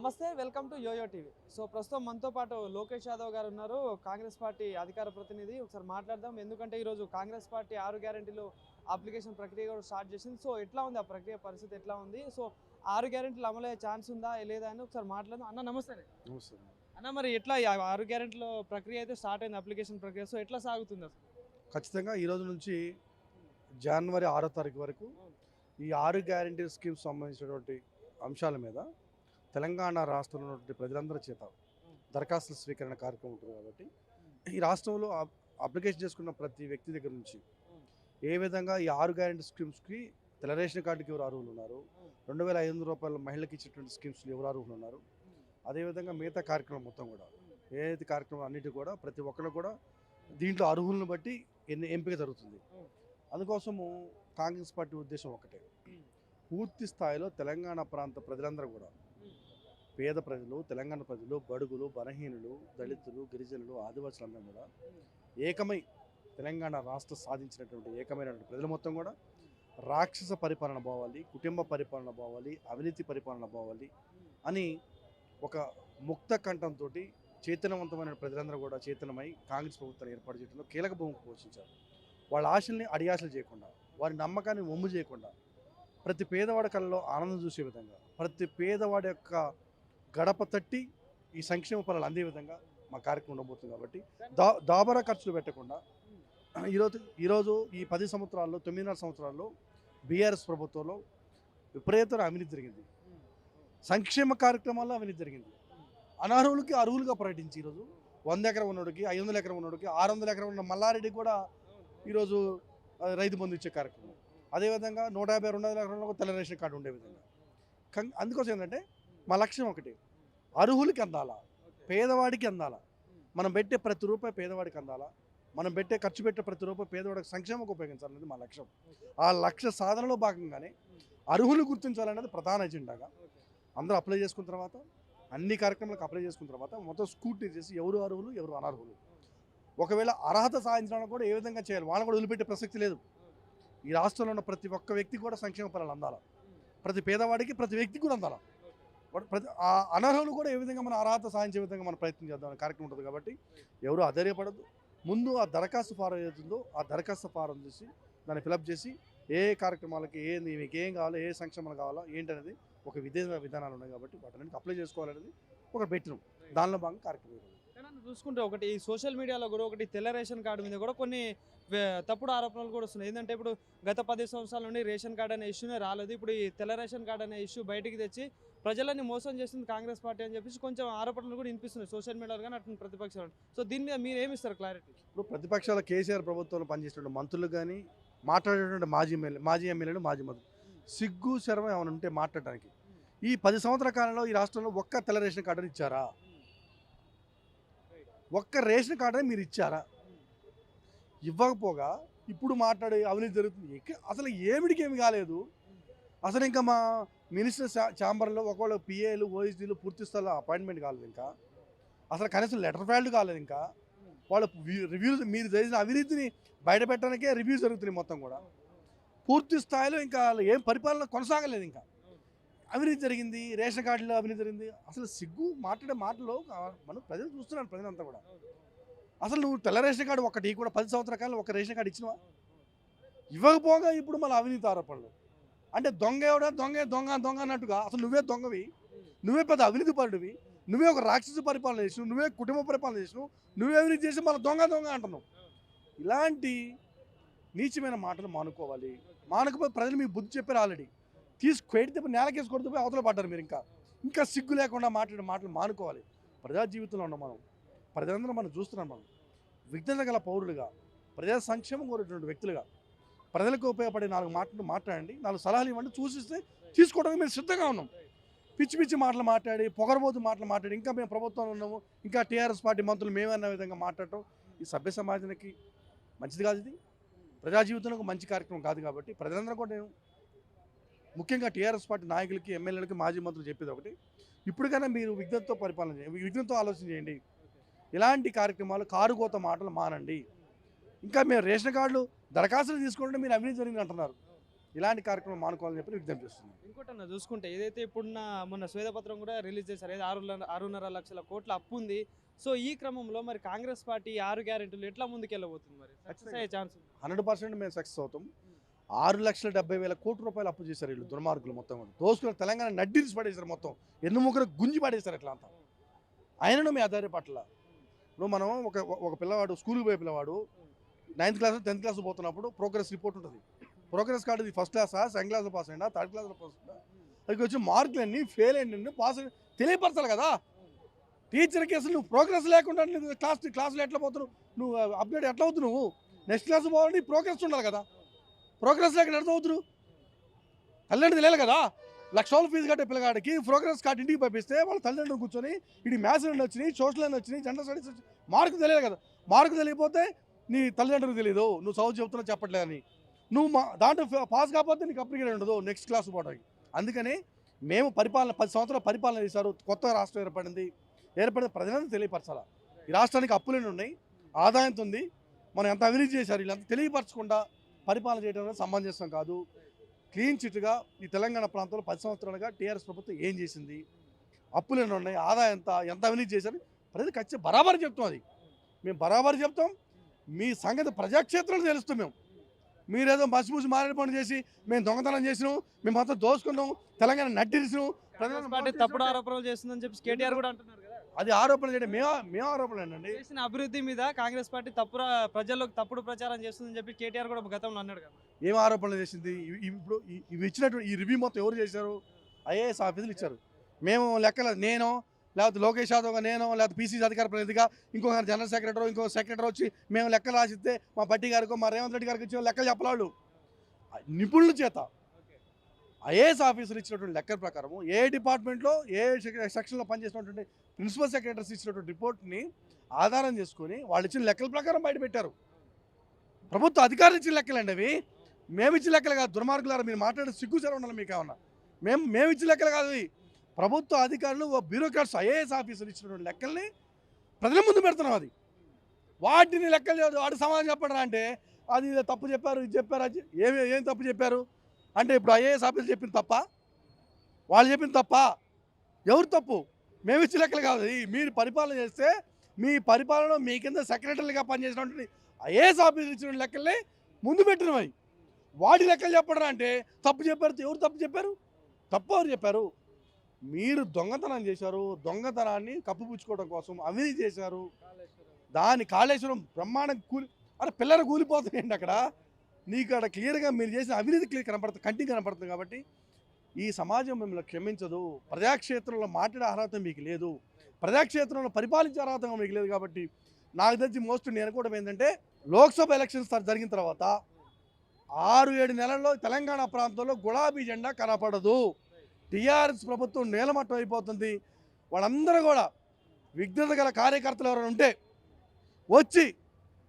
నమస్తే, welcome to YoYo TV. So ప్రస్తుతం మనతో పాటు లోకేష్ యాదవ్ గారు ఉన్నారు, కాంగ్రెస్ పార్టీ అధికార ప్రతినిధి. ఒకసారి మాట్లాడదాం, ఎందుకంటే ఈరోజు కాంగ్రెస్ పార్టీ 6 గ్యారెంటీలు అప్లికేషన్ ప్రక్రియ కూడా స్టార్ట్ చేసింది. సో ఎట్లా ఉంది ఆ ప్రక్రియ పరిస్థితి, ఎట్లా ఉంది? సో 6 గ్యారెంటీలు అమలయ్యే ఛాన్స్ ఉందా లేదా అని ఒకసారి మాట్లాడదాం. అన్న నమస్తే. నమస్తే. అన్న, మరి ఎట్లా ఈ 6 గ్యారెంటీల ప్రక్రియ అయితే స్టార్ట్ అయింది, అప్లికేషన్ ప్రక్రియ. సో ఎట్లా సాగుతుంది అసలు? ఖచ్చితంగా ఈ రోజు నుంచి జనవరి 6వ తారీఖు వరకు ఈ 6 గ్యారెంటీ స్కీమ్స్ సంబంధించినటువంటి అంశాల మీద తెలంగాణ రాష్ట్రంలో ఉన్నటువంటి ప్రజలందరి చేత దరఖాస్తుల స్వీకరణ కార్యక్రమం ఉంటుంది. కాబట్టి ఈ రాష్ట్రంలో అప్లికేషన్ చేసుకున్న ప్రతి వ్యక్తి దగ్గర నుంచి ఏ విధంగా ఈ 6 గ్యారెంటీ స్కీమ్స్కి తెల్ల రేషన్ కార్డుకి ఎవరు అర్హులు ఉన్నారు, 2500 రూపాయల మహిళకి ఇచ్చేటువంటి స్కీమ్స్లో ఎవరు అర్హులు ఉన్నారు, అదేవిధంగా మిగతా కార్యక్రమం మొత్తం కూడా ఏదైతే కార్యక్రమం అన్నిటి కూడా ప్రతి ఒక్కరు కూడా దీంట్లో అర్హులను బట్టి ఎంపిక జరుగుతుంది. అందుకోసము కాంగ్రెస్ పార్టీ ఉద్దేశం ఒకటే, పూర్తి స్థాయిలో తెలంగాణ ప్రాంత ప్రజలందరూ కూడా, పేద ప్రజలు, తెలంగాణ ప్రజలు, బడుగులు, బలహీనులు, దళితులు, గిరిజనులు, ఆదివాసులందరూ కూడా ఏకమై తెలంగాణ రాష్ట్రం సాధించినటువంటి ఏకమైనటువంటి ప్రజలు మొత్తం కూడా రాక్షస పరిపాలన పోవాలి, కుటుంబ పరిపాలన పోవాలి, అవినీతి పరిపాలన పోవాలి అని ఒక ముక్త కంఠంతో చైతన్యవంతమైన ప్రజలందరూ కూడా చైతన్యమై కాంగ్రెస్ ప్రభుత్వాన్ని ఏర్పాటు చేయడంలో కీలక భూమిక పోషించారు. వాళ్ళ ఆశల్ని అడియాశలు చేయకుండా, వారి నమ్మకాన్ని ఒమ్ము చేయకుండా, ప్రతి పేదవాడి కళ్ళలో ఆనందం చూసే విధంగా, ప్రతి పేదవాడి యొక్క గడప తట్టి ఈ సంక్షేమ ఫలాలు అందే విధంగా మా కార్యక్రమం ఉండబోతుంది. కాబట్టి దాబరా ఖర్చులు పెట్టకుండా ఈరోజు ఈ 10 సంవత్సరాల్లో 9.5 సంవత్సరాల్లో బీఆర్ఎస్ ప్రభుత్వంలో విపరీతమైన అవినీతి జరిగింది, సంక్షేమ కార్యక్రమాల్లో అవినీతి జరిగింది. అనర్హులకి అర్హులుగా ప్రకటించి ఈరోజు 100 ఎకరం ఉన్నోడికి, 500 ఎకరం ఉన్నోడికి, 600 ఎకరం ఉన్న మల్లారెడ్డికి కూడా ఈరోజు రైతు బంధు ఇచ్చే కార్యక్రమం. అదేవిధంగా 150, 200 ఎకరంలో తెల్ల రేషన్ కార్డు ఉండే విధంగా. అందుకోసం ఏంటంటే మా లక్ష్యం ఒకటి, అర్హులకి అందాలా, పేదవాడికి అందాలా, మనం పెట్టే ప్రతి రూపాయి పేదవాడికి అందాలా, మనం ఖర్చు పెట్టే ప్రతి రూపాయి పేదవాడికి సంక్షేమకు ఉపయోగించాలనేది మా లక్ష్యం. ఆ లక్ష్య సాధనలో భాగంగానే అర్హులు గుర్తించాలనేది ప్రధాన ఎజెండాగా అందరూ అప్లై చేసుకున్న తర్వాత, అన్ని కార్యక్రమాలకు అప్లై చేసుకున్న తర్వాత మొత్తం స్కూటీ చేసి ఎవరు అర్హులు ఎవరు అనర్హులు, ఒకవేళ అర్హత సాధించడానికి కూడా ఏ విధంగా చేయాలి, వాళ్ళని కూడా వదిలిపెట్టే ప్రసక్తి లేదు. ఈ రాష్ట్రంలో ఉన్న ప్రతి ఒక్క వ్యక్తి కూడా సంక్షేమ ఫలాలు అందాలా, ప్రతి పేదవాడికి ప్రతి వ్యక్తికి కూడా అందాలా, ప్రతి అనర్హులు కూడా ఏ విధంగా మన అర్హత సాధించే విధంగా మనం ప్రయత్నం చేద్దామనే కార్యక్రమం ఉంటుంది. కాబట్టి ఎవరు అధైర్యపడద్దు. ముందు ఆ దరఖాస్తు ఫారం ఏదైతుందో ఆ దరఖాస్తు ఫారం చూసి దాన్ని ఫిలప్ చేసి ఏ కార్యక్రమాలకి మీకు ఏం కావాలో, ఏ సంక్షేమాలు కావాలో ఏంటనేది ఒక విధానాలు ఉన్నాయి. కాబట్టి వాటిని అప్లై చేసుకోవాలనేది ఒక పెట్టినాం. దానిలో భాగంగా కార్యక్రమం చూసుకుంటే ఒకటి సోషల్ మీడియాలో కూడా ఒకటి తెల్ల రేషన్ కార్డు మీద కూడా కొన్ని తప్పుడు ఆరోపణలు కూడా వస్తున్నాయి. ఏంటంటే ఇప్పుడు గత 10 సంవత్సరాల నుండి రేషన్ కార్డు అనే ఇష్యూనే రాలేదు, ఇప్పుడు ఈ తెల్ల రేషన్ కార్డు అనే ఇష్యూ బయటికి తెచ్చి ప్రజలని మోసం చేసింది కాంగ్రెస్ పార్టీ అని చెప్పేసి కొంచెం ఆరోపణలు కూడా వినిపిస్తున్నాయి సోషల్ మీడియాలో కానీ అటు ప్రతిపక్షాలు. సో దీని మీద మీరు ఏమిస్తారు క్లారిటీ? ఇప్పుడు ప్రతిపక్షాల కేసీఆర్ ప్రభుత్వంలో పనిచేసిన మంత్రులు కానీ, మాట్లాడేటువంటి మాజీ ఎమ్మెల్యేలు, మాజీ మంత్రులు సిగ్గు శరమ ఏమైనా ఉంటే మాట్లాడడానికి, ఈ 10 సంవత్సరాల కాలంలో ఈ రాష్ట్రంలో ఒక్క తెల్ల రేషన్ కార్డుని ఇచ్చారా? ఒక్క రేషన్ కార్డుని మీరు ఇచ్చారా? ఇవ్వకపోగా ఇప్పుడు మాట్లాడే అవినీతి జరుగుతుంది. అసలు ఏమి కాలేదు. అసలు ఇంకా మా మినిస్టర్ ఛాంబర్లో ఒకవేళ పిఏలు, ఓఎస్డీలు పూర్తి స్థాయిలో అపాయింట్మెంట్ కాలేదు. ఇంకా అసలు కనీసం లెటర్ ఫ్యాల్డ్ కాలేదు. ఇంకా వాళ్ళు రివ్యూస్, మీరు చేసిన అవినీతిని బయటపెట్టడానికే రివ్యూస్ జరుగుతున్నాయి మొత్తం కూడా. పూర్తి స్థాయిలో ఇంకా ఏం పరిపాలన కొనసాగలేదు. ఇంకా అవినీతి జరిగింది, రేషన్ కార్డులో అవినీతి జరిగింది. అసలు సిగ్గు మాట్లాడే మాటలో మనం ప్రజలు చూస్తున్నాను, ప్రజలంతా కూడా. అసలు నువ్వు తెల్ల రేషన్ కార్డు ఒకటి కూడా 10 సంవత్సరాల కాలంలో ఒక రేషన్ కార్డు ఇచ్చినవా? ఇవ్వకపోగా ఇప్పుడు మళ్ళీ అవినీతి ఆరోపణలు. అంటే దొంగ ఎవడా, దొంగ అన్నట్టుగా అసలు నువ్వే దొంగవి, నువ్వే పెద్ద అవినీతి పరుడివి, నువ్వే ఒక రాక్షస పరిపాలన చేసినావు, నువ్వే కుటుంబ పరిపాలన చేసినావు, నువ్వే అవినీతి చేసి మళ్ళీ దొంగ అంటున్నావు. ఇలాంటి నీచమైన మాటలు మానుకోవాలి. మానుకోపోతే ప్రజలు మీకు బుద్ధి చెప్పారు ఆల్రెడీ. తీసుకెడితే నేలకేసి కొడితే అవతల పడ్డారు మీరు. ఇంకా సిగ్గు లేకుండా మాట్లాడే మాటలు మానుకోవాలి. ప్రజా జీవితంలో ఉన్నాం మనం, ప్రజలందరూ మనం చూస్తున్నాం. మనం విజ్ఞత గల పౌరులుగా, ప్రజా సంక్షేమం కోరేటువంటి వ్యక్తులుగా ప్రజలకు ఉపయోగపడే 4 మాటలు మాట్లాడండి, 4 సలహాలు ఇవ్వండి, చూసిస్తే తీసుకోవడానికి మేము సిద్ధంగా ఉన్నాం. పిచ్చి మాటలు మాట్లాడి, పొగరబోతు మాటలు మాట్లాడి, ఇంకా మేము ప్రభుత్వంలో ఉన్నాము, ఇంకా టీఆర్ఎస్ పార్టీ మంత్రులు మేమన్న విధంగా మాట్లాడటం ఈ సభ్య సమాజానికి మంచిది కాదు. ఇది ప్రజా జీవితంలో మంచి కార్యక్రమం కాదు. కాబట్టి ప్రజలందరూ కూడా నేను ముఖ్యంగా టీఆర్ఎస్ పార్టీ నాయకులకి, ఎమ్మెల్యేలకి, మాజీ మంత్రులు చెప్పేది ఒకటి, ఇప్పటికైనా మీరు విజ్ఞతతో పరిపాలన చేయండి, విజ్ఞతతో ఆలోచన చేయండి. ఇలాంటి కార్యక్రమాలు కారుకోత మాటలు మానండి. ఇంకా మేము రేషన్ కార్డులు దరఖాస్తులు తీసుకుంటే మీరు అవినీతి జరిగింది అంటున్నారు. ఇలాంటి కార్యక్రమం మానుకోవాలని చెప్పి విజ్ఞప్తి చేస్తున్నాను. ఇంకోటన్నా చూసుకుంటే ఏదైతే ఇప్పుడున్న మొన్న శ్వేతపత్రం కూడా రిలీజ్ చేశారు, ఏదో 6.5 లక్షల కోట్ల అప్పు ఉంది. సో ఈ క్రమంలో మరి కాంగ్రెస్ పార్టీ 6 గ్యారెంటీలు ఎట్లా ముందుకెళ్ళబోతుంది, మరి సక్సెస్ అయ్యే ఛాన్స్ ఉంది? 100% మేము సక్సెస్ అవుతాం. 6,70,000 కోట్ల రూపాయలు అప్పు చేశారు వీళ్ళు దుర్మార్గులు మొత్తం కూడా. దోసుకుని తెలంగాణ నడ్డిరిసి పడేశారు, మొత్తం ఎన్నుముక్కలు గుంజి పడేశారు ఇట్లా అంతా. ఆయనను మీ ఆధార పట్ల ఇప్పుడు మనం ఒక పిల్లవాడు స్కూల్కి పోయే పిల్లవాడు 9th క్లాస్ 10th క్లాస్ పోతున్నప్పుడు ప్రోగ్రెస్ రిపోర్ట్ ఉంటుంది. ప్రోగ్రెస్ కార్డు ఇది ఫస్ట్ క్లాసా, సెకండ్ క్లాస్లో పాస్ అయినా, థర్డ్ క్లాస్లో పాస్ అయినా, అది వచ్చి మార్కులన్నీ ఫెయిల్ అయ్యిండి పాస్ తెలియపరచాలి కదా. టీచర్కి అసలు నువ్వు ప్రోగ్రెస్ లేకుండా నువ్వు క్లాసులో ఎట్లా పోతున్నావు, నువ్వు అప్డేట్ ఎట్లా అవుతున్నావు, నువ్వు నెక్స్ట్ క్లాస్ పోవాలంటే ప్రోగ్రెస్ ఉండాలి కదా. ప్రోగ్రెస్ లేకుండా ఎట్లా అవుతున్నావు, తల్లిదండ్రులు తెలియాలి కదా. 1,00,000 ఫీజు కట్టే పిల్లగాడికి ప్రోగ్రెస్ కార్డు ఇంటికి పంపిస్తే వాళ్ళ తల్లిదండ్రులు కూర్చొని ఇటు మ్యాథ్స్ అని వచ్చినాయి, సోషల్ అని వచ్చినాయి, జనరల్ స్టడీస్ వచ్చి మార్కు తెలియదు కదా. మార్కు తెలియకపోతే నీ తల్లిదండ్రులకు తెలియదు నువ్వు చదువు చెబుతున్నా చెప్పట్లేదని. నువ్వు దాంట్లో పాస్ కాకపోతే నీకు అప్లికేషన్ ఉండదు నెక్స్ట్ క్లాస్ పోవడానికి. అందుకని మేము పరిపాలన 10 సంవత్సరాల పరిపాలన చేశారు, కొత్త రాష్ట్రం ఏర్పడిన ప్రజలను తెలియపరచాలి. ఈ రాష్ట్రానికి అప్పులేని ఉన్నాయి, ఆదాయంతో ఉంది, మనం ఎంత అవినీతి చేశారు వీళ్ళంతా తెలియపరచకుండా పరిపాలన చేయడం అనేది సమంజసం కాదు. క్లీన్ చిట్గా ఈ తెలంగాణ ప్రాంతంలో 10 సంవత్సరాలుగా టీఆర్ఎస్ ప్రభుత్వం ఏం చేసింది, అప్పులేని ఉన్నాయి, ఆదాయం ఎంత అవినీతి చేశారు ప్రజలు ఖచ్చితంగా బరాబర్ చెప్తాం. అది మేము బరాబర్ చెప్తాం. మీ సంగతి ప్రజాక్షేత్రంలో తెలుస్తాం. మీరేదో మసిమూసి మారేడు పనులు చేసి మేము దొంగతనం చేసినాం, మేము అంతా దోసుకున్నాం, తెలంగాణ నడ్డిరిసినాం, కాంగ్రెస్ పార్టీ తప్పుడు ఆరోపణలు చేస్తుందని చెప్పి కేటీఆర్ కూడా అంటున్నారు కదా. అది ఆరోపణ చేయడం మేము ఆరోపణ ఏంటండి. చేసిన అభివృద్ధి మీద కాంగ్రెస్ పార్టీ ప్రజల్లోకి తప్పుడు ప్రచారం చేస్తుందని చెప్పి కేటీఆర్ కూడా గతంలో అన్నాడు కదా. ఏం ఆరోపణలు చేసింది? ఇప్పుడు ఇవి ఇచ్చినటువంటి ఈ రివ్యూ మొత్తం ఎవరు చేశారు? ఐఏఎస్ ఆఫీసులు ఇచ్చారు. మేము లెక్కల నేను లేకపోతే లోకేష్ యాదవ్ నేను లేకపోతే పీసీసీ అధికార ప్రతినిధిగా ఇంకొక జనరల్ సెక్రటరీ ఇంకో సెక్రటరీ వచ్చి మేము లెక్కలు రాసిస్తే మా పట్టి గారికో మా రేవంత్ రెడ్డి గారికి ఇచ్చిన లెక్కలు చెప్పలాళ్ళు నిపుణుల చేత ఐఏఎస్ ఆఫీసులు ఇచ్చినటువంటి లెక్కల ప్రకారం ఏ డిపార్ట్మెంట్లో ఏ సెక్షన్లో పనిచేసినటువంటి ప్రిన్సిపల్ సెక్రటరీస్ ఇచ్చినటువంటి రిపోర్ట్ని ఆధారం చేసుకొని వాళ్ళు ఇచ్చిన లెక్కల ప్రకారం బయటపెట్టారు. ప్రభుత్వ అధికారులు ఇచ్చిన లెక్కలండి అవి. మేము ఇచ్చిన లెక్కలు కాదు. దుర్మార్గులారా మీరు మాట్లాడే సిగ్గుసరి ఉండాలి మీకు ఏమన్నా. మేము ఇచ్చిన లెక్కలు కాదు అవి. ప్రభుత్వ అధికారులు బ్యూరోక్రాట్స్ ఐఏఎస్ ఆఫీసులు ఇచ్చినటువంటి లెక్కల్ని ప్రజల ముందు పెడుతున్నాం. అది వాటిని లెక్కలు వాటి సమాధానం చెప్పడం అంటే అది తప్పు చెప్పారు, ఇది చెప్పారు, అది ఏం తప్పు చెప్పారు అంటే ఇప్పుడు ఐఏఎస్ ఆఫీసులు చెప్పింది తప్ప, వాళ్ళు చెప్పింది తప్ప, ఎవరు తప్పు? మేము ఇచ్చిన లెక్కలు కాదు. మీరు పరిపాలన చేస్తే మీ పరిపాలన మీ కింద సెక్రటరీగా పనిచేసినటువంటి ఐఏఎస్ ఆఫీసులు ఇచ్చిన లెక్కల్ని ముందు పెట్టినవి. వాటి లెక్కలు చెప్పడం అంటే తప్పు చెప్పారు. ఎవరు తప్పు చెప్పారు? తప్పు ఎవరు చెప్పారు? మీరు దొంగతనం చేశారు, దొంగతనాన్ని కప్పుపుచ్చుకోవడం కోసం అవినీతి చేశారు. దాని కాళేశ్వరం బ్రహ్మాండం అరే పిల్లలు కూలిపోతాయండి అక్కడ. నీకు అక్కడ క్లియర్గా మీరు చేసిన అవినీతి క్లియర్ కనపడుతుంది, కంటికి కనపడుతుంది. కాబట్టి ఈ సమాజం మిమ్మల్ని క్షమించదు. ప్రజాక్షేత్రంలో మాట్లాడే అర్హత మీకు లేదు, ప్రజాక్షేత్రంలో పరిపాలించే అర్హత మీకు లేదు. కాబట్టి నాకు తెలిసి మోస్ట్ నేను కూడా ఏంటంటే లోక్సభ ఎలక్షన్స్ జరిగిన తర్వాత 6-7 నెలల్లో తెలంగాణ ప్రాంతంలో గులాబీ జెండా కనపడదు. టీఆర్ఎస్ ప్రభుత్వం నేలమట్టం అయిపోతుంది. వాళ్ళందరూ కూడా విఘ్నత గల కార్యకర్తలు ఎవరైనా ఉంటే వచ్చి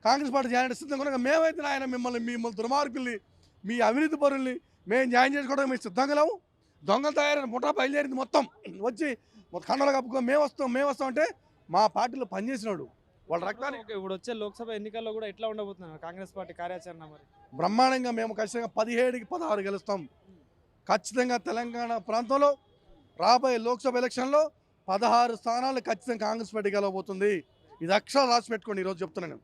కాంగ్రెస్ పార్టీ జాయిన్ సిద్ధంగా మేమైతే ఆయన మిమ్మల్ని దుర్మార్గుల్ని మీ అవినీతి పరుల్ని మేము జాయిన్ చేసుకోవడం మేము సిద్ధంగా లేము. దొంగలు తయారైన ముఠా బయలుదేరింది మొత్తం వచ్చి కండలు కప్పుకో మేము వస్తాం అంటే మా పార్టీలో పనిచేసినాడు వాళ్ళ రక్తాన్ని. ఇప్పుడు వచ్చే లోక్సభ ఎన్నికల్లో కూడా ఎట్లా ఉండబోతున్నారు కాంగ్రెస్ పార్టీ కార్యాచరణ? మరి బ్రహ్మాండంగా మేము ఖచ్చితంగా 17కి 16 గెలుస్తాం. ఖచ్చితంగా తెలంగాణ ప్రాంతంలో రాబోయే లోక్సభ ఎలక్షన్లో 16 స్థానాలు ఖచ్చితంగా కాంగ్రెస్ పార్టీ గెలవబోతుంది. ఇది అక్షరాలు రాసి పెట్టుకోండి. ఈరోజు చెప్తున్నాను,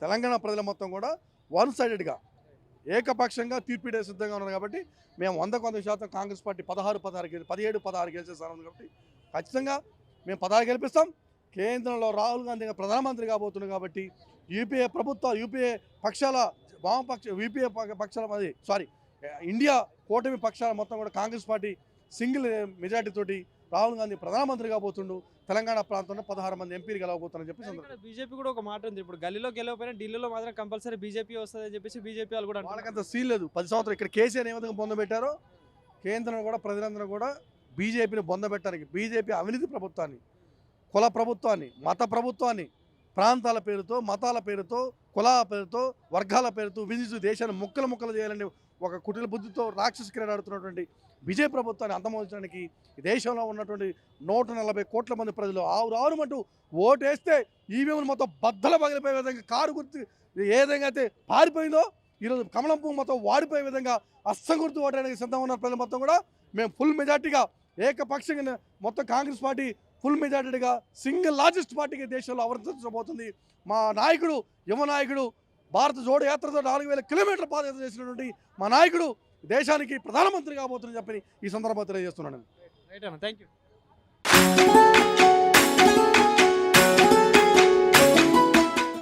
తెలంగాణ ప్రజల మొత్తం కూడా 1 సైడెడ్గా ఏకపక్షంగా తీర్పిడే సిద్ధంగా ఉన్నారు. కాబట్టి మేము 100% కాంగ్రెస్ పార్టీ 17-16 గెలిచే స్థానం ఉంది. కాబట్టి ఖచ్చితంగా మేము 16 గెలిపిస్తాం. కేంద్రంలో రాహుల్ గాంధీ ప్రధానమంత్రి కాబోతున్నారు. కాబట్టి యూపీఏ పక్షాల యూపీఏ పక్షాల ఇండియా కూటమి పక్షాల మొత్తం కూడా కాంగ్రెస్ పార్టీ సింగిల్ మెజార్టీ తోటి రాహుల్ గాంధీ ప్రధానమంత్రి కాబోతుండు. తెలంగాణ ప్రాంతంలో 16 మంది ఎంపీలు గెలవబోతున్నారని చెప్పి బీజేపీ కూడా ఒక మాట ఉంది. ఇప్పుడు గల్లీలో గెలవకపోయినా ఢిల్లీలో మాత్రం కంపల్సరీ బీజేపీ వస్తుందని చెప్పేసి బీజేపీ వాళ్ళు కూడా వాళ్ళకంత సీన్ లేదు. 10 సంవత్సరాలు ఇక్కడ కేసీఆర్ ఏ విధంగా పొందబెట్టారో కేంద్రం కూడా ప్రజలందరూ కూడా బీజేపీని పొందబెట్టడానికి అవినీతి ప్రభుత్వాన్ని, కుల ప్రభుత్వాన్ని, మత ప్రభుత్వాన్ని, ప్రాంతాల పేరుతో, మతాల పేరుతో, కులాల పేరుతో, వర్గాల పేరుతో విధించి దేశాన్ని ముక్కలు చేయాలని ఒక కుటిల బుద్ధితో రాక్షస క్రీడ ఆడుతున్నటువంటి బీజేపీ ప్రభుత్వాన్ని అంతమోదించడానికి ఈ దేశంలో ఉన్నటువంటి 140 కోట్ల మంది ప్రజలు ఆరుమంటూ ఓటేస్తే ఈవీఎంలు మొత్తం బద్దలు పగిలిపోయే విధంగా కారు గుర్తు ఏ విధంగా అయితే పారిపోయిందో ఈరోజు కమలం పువ్వు మొత్తం వాడిపోయే విధంగా అస్సం గుర్తు ఓటడానికి సిద్ధంగా ఉన్న ప్రజలు మొత్తం కూడా మేము ఫుల్ మెజార్టీగా ఏకపక్షంగా మొత్తం కాంగ్రెస్ పార్టీ ఫుల్ మెజార్టీగా సింగిల్ లార్జెస్ట్ పార్టీకి దేశంలో అవతరించబోతుంది. మా నాయకుడు యువ నాయకుడు భారత జోడో యాత్రతో 4000 కిలోమీటర్ల పాదయాత్ర చేసినటువంటి మా నాయకుడు దేశానికి ప్రధానమంత్రి కాబోతుందని చెప్పి ఈ సందర్భంగా తెలియజేస్తున్నాను. రైట్ అన్న, థ్యాంక్ యూ.